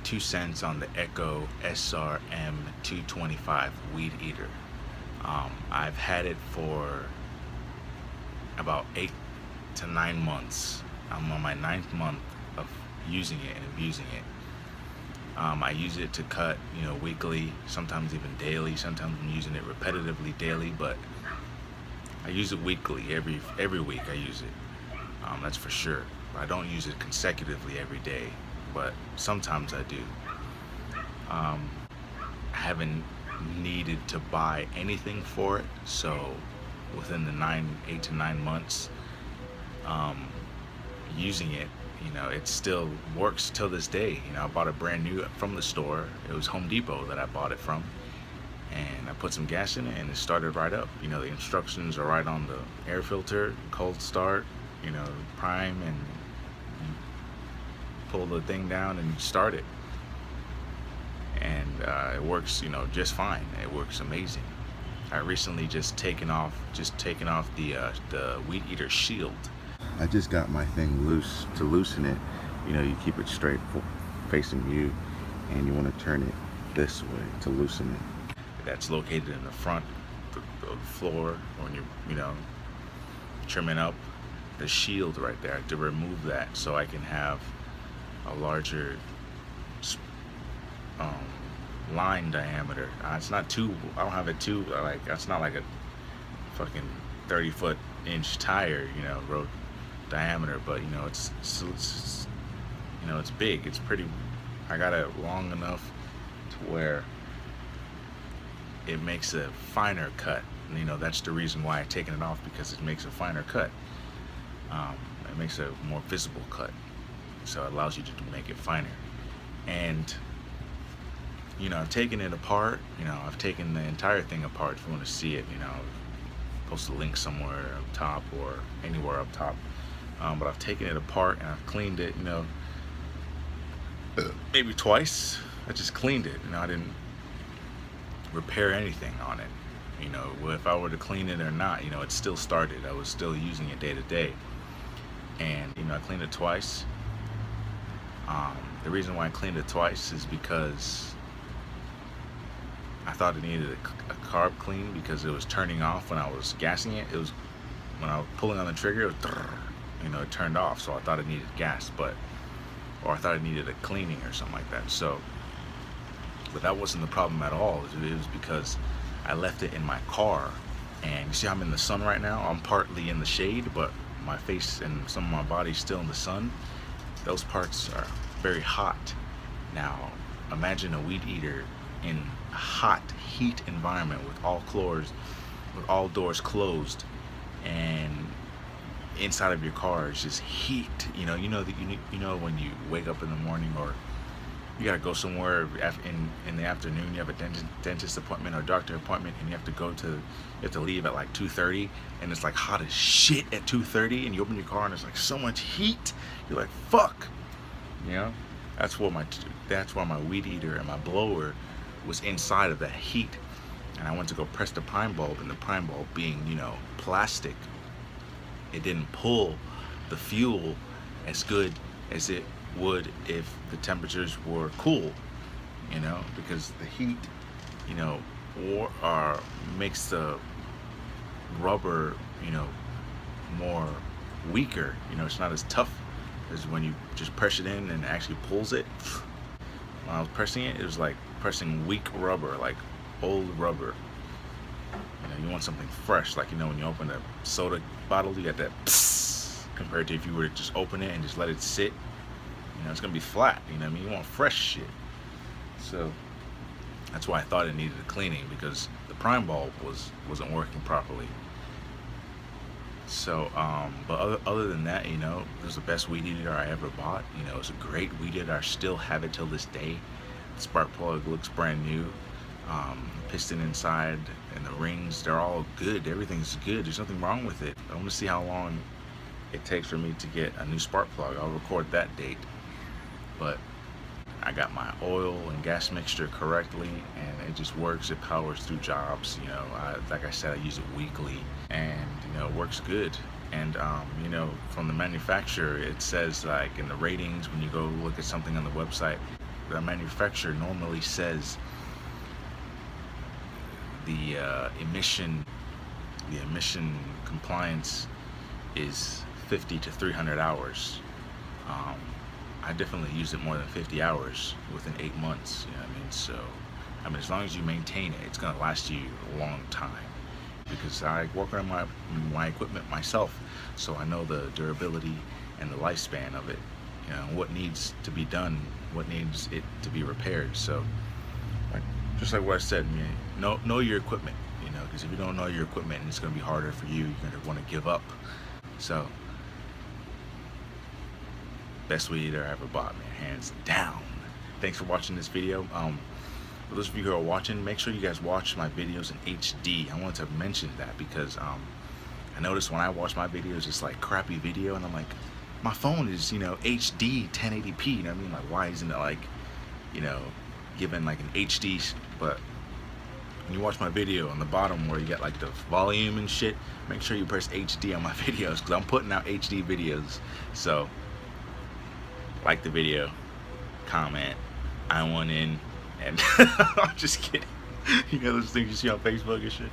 2 cents on the Echo SRM-225 weed eater. I've had it for about 8 to 9 months. I'm on my 9th month of using it and abusing it. I use it to cut, weekly, sometimes even daily. Sometimes I'm using it repetitively daily, but I use it weekly. Every week I use it. That's for sure. I don't use it consecutively every day, but sometimes I do. I haven't needed to buy anything for it, so within the 8 to 9 months using it, it still works till this day. I bought it brand new from the store. It was Home Depot that I bought it from, and I put some gas in it and it started right up. The instructions are right on the air filter: cold start, prime, and you pull the thing down and start it, and it works just fine. It works amazing. I recently just taken off the weed eater shield. I just got my thing loose. To loosen it, you keep it straight facing you, and you want to turn it this way to loosen it. That's located in the front of the floor when you're trimming up the shield right there. To remove that so I can have a larger line diameter. It's not too, I don't have it too, it's not like a fucking 30-foot-inch tire, road diameter, but it's big. It's pretty, I got it long enough to where it makes a finer cut. That's the reason why I've taken it off, because it makes a finer cut. It makes a more visible cut, so it allows you to make it finer. And I've taken it apart. I've taken the entire thing apart. If you want to see it, post a link somewhere up top or anywhere up top. But I've taken it apart and I've cleaned it, maybe twice. I just cleaned it. I didn't repair anything on it. If I were to clean it or not, it still started. I was still using it day to day. And, I cleaned it twice. The reason why I cleaned it twice is because I thought it needed a carb clean, because it was turning off when I was gassing it. It was, when I was pulling on the trigger, it was, it turned off. So I thought it needed gas, or I thought it needed a cleaning or something like that. But that wasn't the problem at all. It was because I left it in my car, and you see I'm in the sun right now. I'm partly in the shade, but my face and some of my body's still in the sun. Those parts are very hot. Now imagine a weed eater in a hot heat environment with all doors closed, and inside of your car is just heat. When you wake up in the morning, or you gotta go somewhere in the afternoon, you have a dentist appointment or doctor appointment, and you have to leave at like 2:30, and it's like hot as shit at 2:30, and you open your car and there's like so much heat. You're like, fuck. That's why my weed eater and my blower was inside of that heat. And I went to go press the prime bulb, and the prime bulb being plastic, it didn't pull the fuel as good as it would if the temperatures were cool, because the heat makes the rubber more weaker. It's not as tough as when you just press it in and it actually pulls it. When I was pressing it, it was like pressing weak rubber, like old rubber. You want something fresh, like when you open a soda bottle, you got that psst, compared to if you were to just open it and just let it sit. It's gonna be flat. You want fresh shit. So that's why I thought it needed a cleaning, because the prime bulb wasn't working properly. So but other than that, it was the best weed eater I ever bought. It's a great weed eater. I still have it till this day. The spark plug looks brand new. Piston inside and the rings, they're all good. Everything's good. There's nothing wrong with it. I want to see how long it takes for me to get a new spark plug. I'll record that date. But I got my oil and gas mixture correctly, and it just works. It powers through jobs. Like I said, I use it weekly, and it works good. And from the manufacturer, it says, like in the ratings, when you go look at something on the website, the manufacturer normally says the emission compliance is 50 to 300 hours. I definitely used it more than 50 hours within 8 months. You know what I mean? So, I mean, as long as you maintain it, it's gonna last you a long time. Because I work on my equipment myself, so I know the durability and the lifespan of it. You know, what needs to be done, what needs it to be repaired. So, just like what I said, know your equipment. You know, because if you don't know your equipment, it's gonna be harder for you. You're gonna want to give up. So, best weed I ever bought, man, hands down. Thanks for watching this video. For those of you who are watching, make sure you guys watch my videos in HD. I wanted to mention that because I noticed when I watch my videos, it's like crappy video, and I'm like, my phone is, you know, HD 1080p. You know what I mean? Like, why isn't it like, you know, given like an HD? But when you watch my video on the bottom where you get like the volume and shit, make sure you press HD on my videos, because I'm putting out HD videos. So like the video, comment, I want in, and I'm just kidding. You know those things you see on Facebook and shit.